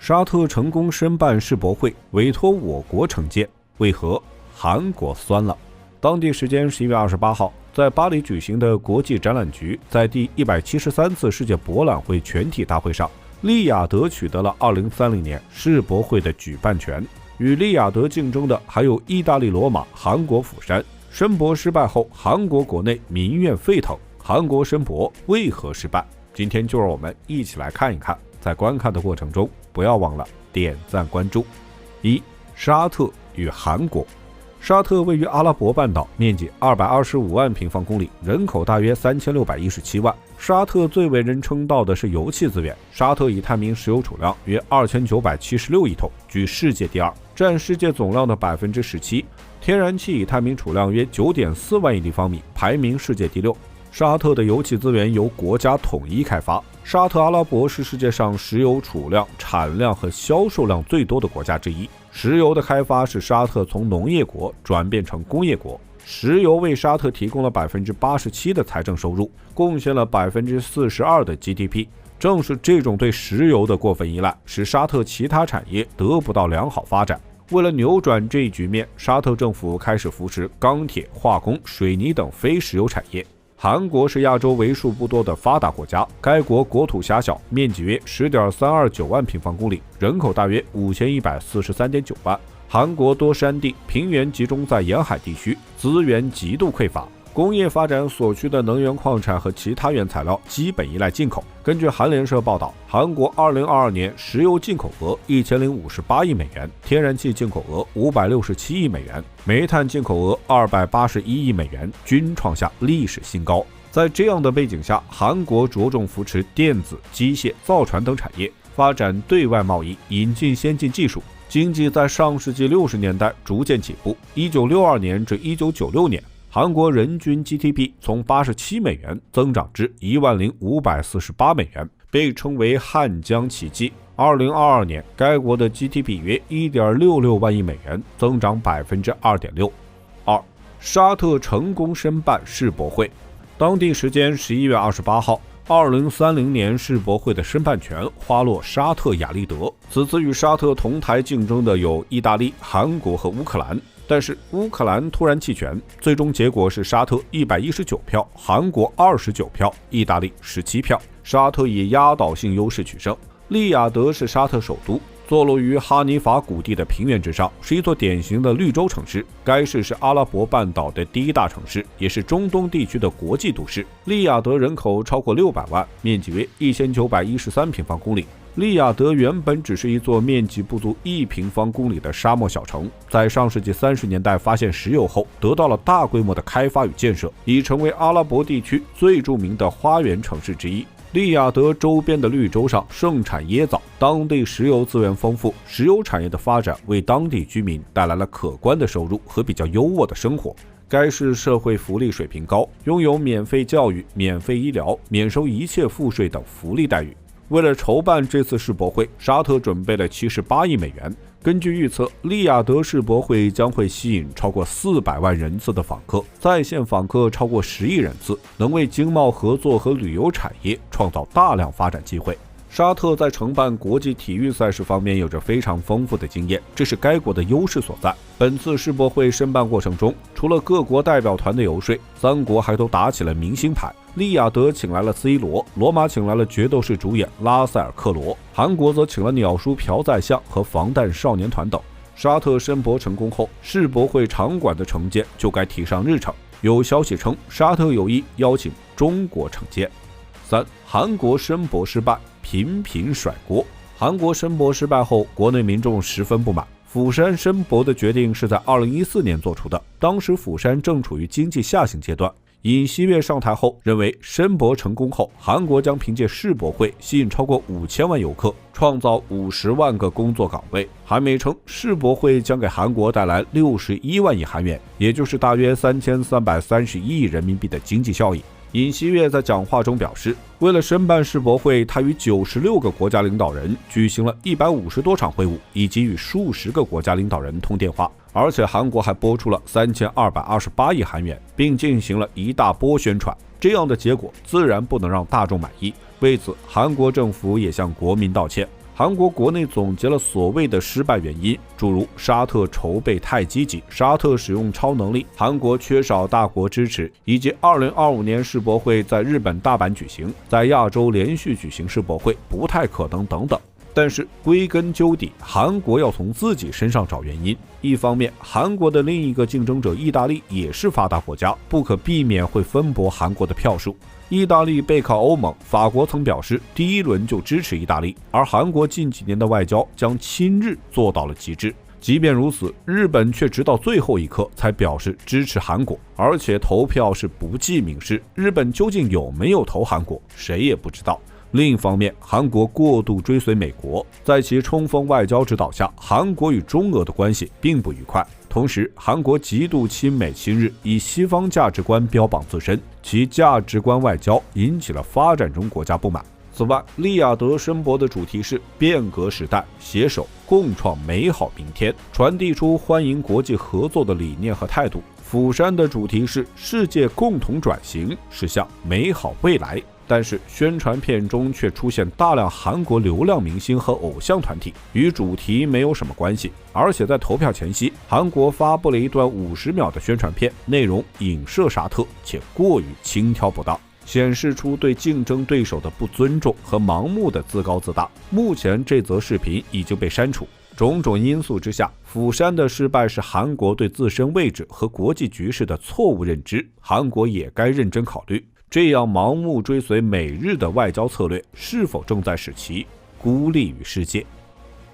沙特成功申办世博会，委托我国承建，为何韩国酸了？当地时间11月28号，在巴黎举行的国际展览局在第173次世界博览会全体大会上，利雅得取得了2030年世博会的举办权。与利雅得竞争的还有意大利罗马、韩国釜山。申博失败后，韩国国内民怨沸腾，韩国申博为何失败？今天就让我们一起来看一看。在观看的过程中，不要忘了点赞关注。1. 沙特与韩国。沙特位于阿拉伯半岛，面积225万平方公里，人口大约3617万。沙特最为人称道的是油气资源，沙特已探明石油储量约2976亿桶，居世界第二，占世界总量的17%。天然气已探明储量约9.4万亿立方米，排名世界第6。沙特的油气资源由国家统一开发。沙特阿拉伯是世界上石油储量、产量和销售量最多的国家之一。石油的开发使沙特从农业国转变成工业国。石油为沙特提供了87%的财政收入，贡献了42%的 GDP。正是这种对石油的过分依赖，使沙特其他产业得不到良好发展。为了扭转这一局面，沙特政府开始扶持钢铁、化工、水泥等非石油产业。韩国是亚洲为数不多的发达国家，该国国土狭小，面积约10.329万平方公里，人口大约5143.9万。韩国多山地，平原集中在沿海地区，资源极度匮乏，工业发展所需的能源矿产和其他原材料基本依赖进口。根据韩联社报道，韩国2022年石油进口额1058亿美元，天然气进口额567亿美元，煤炭进口额281亿美元，均创下历史新高。在这样的背景下，韩国着重扶持电子、机械、造船等产业，发展对外贸易，引进先进技术。经济在上世纪60年代逐渐起步，1962年至1996年，韩国人均 GDP 从87美元增长至10548美元，被称为汉江奇迹。2022年，该国的 GDP 约1.66万亿美元，增长2.6%。2. 沙特成功申办世博会。当地时间11月28号，2030年世博会的申办权花落沙特雅利德。此次与沙特同台竞争的有意大利、韩国和乌克兰，但是乌克兰突然弃权，最终结果是沙特119票，韩国29票，意大利17票，沙特以压倒性优势取胜。利雅得是沙特首都，坐落于哈尼法谷地的平原之上，是一座典型的绿洲城市。该市是阿拉伯半岛的第一大城市，也是中东地区的国际都市。利雅得人口超过600万，面积约1913平方公里。利雅得原本只是一座面积不足1平方公里的沙漠小城，在上世纪30年代发现石油后，得到了大规模的开发与建设，已成为阿拉伯地区最著名的花园城市之一。利雅得周边的绿洲上盛产椰枣，当地石油资源丰富，石油产业的发展为当地居民带来了可观的收入和比较优渥的生活。该市社会福利水平高，拥有免费教育、免费医疗、免收一切赋税等福利待遇。为了筹办这次世博会，沙特准备了78亿美元。根据预测，利雅得世博会将会吸引超过400万人次的访客，在线访客超过10亿人次，能为经贸合作和旅游产业创造大量发展机会。沙特在承办国际体育赛事方面有着非常丰富的经验，这是该国的优势所在。本次世博会申办过程中，除了各国代表团的游说，3国还都打起了明星牌。利雅得请来了 C 罗，罗马请来了决斗士主演拉塞尔克罗，韩国则请了鸟叔朴宰相和防弹少年团等。沙特申博成功后，世博会场馆的承建就该提上日程。有消息称，沙特有意邀请中国承建。3. 韩国申博失败，频频甩锅。韩国申博失败后，国内民众十分不满。釜山申博的决定是在2014年做出的，当时釜山正处于经济下行阶段。尹锡悦上台后认为，申博成功后，韩国将凭借世博会吸引超过5000万游客，创造50万个工作岗位。韩媒称，世博会将给韩国带来61万亿韩元，也就是大约3331亿人民币的经济效益。尹锡悦在讲话中表示，为了申办世博会，他与96个国家领导人举行了150多场会晤，以及与数十个国家领导人通电话。而且韩国还拨出了3228亿韩元，并进行了一大波宣传。这样的结果自然不能让大众满意。为此，韩国政府也向国民道歉。韩国国内总结了所谓的失败原因，诸如沙特筹备太积极、沙特使用超能力、韩国缺少大国支持，以及2025年世博会在日本大阪举行，在亚洲连续举行世博会不太可能等等。但是归根究底，韩国要从自己身上找原因。一方面，韩国的另一个竞争者意大利也是发达国家，不可避免会分薄韩国的票数。意大利背靠欧盟，法国曾表示第一轮就支持意大利，而韩国近几年的外交将亲日做到了极致。即便如此，日本却直到最后一刻才表示支持韩国，而且投票是不记名式。日本究竟有没有投韩国，谁也不知道。另一方面，韩国过度追随美国，在其冲锋外交指导下，韩国与中俄的关系并不愉快。同时，韩国极度亲美亲日，以西方价值观标榜自身，其价值观外交引起了发展中国家不满。此外，利雅得申博的主题是变革时代，携手共创美好明天，传递出欢迎国际合作的理念和态度。釜山的主题是世界共同转型，驶向美好未来。但是宣传片中却出现大量韩国流量明星和偶像团体，与主题没有什么关系。而且在投票前夕，韩国发布了一段50秒的宣传片，内容影射沙特，且过于轻佻不当，显示出对竞争对手的不尊重和盲目的自高自大。目前这则视频已经被删除。种种因素之下，釜山的失败是韩国对自身位置和国际局势的错误认知，韩国也该认真考虑，这样盲目追随美日的外交策略是否正在使其孤立于世界。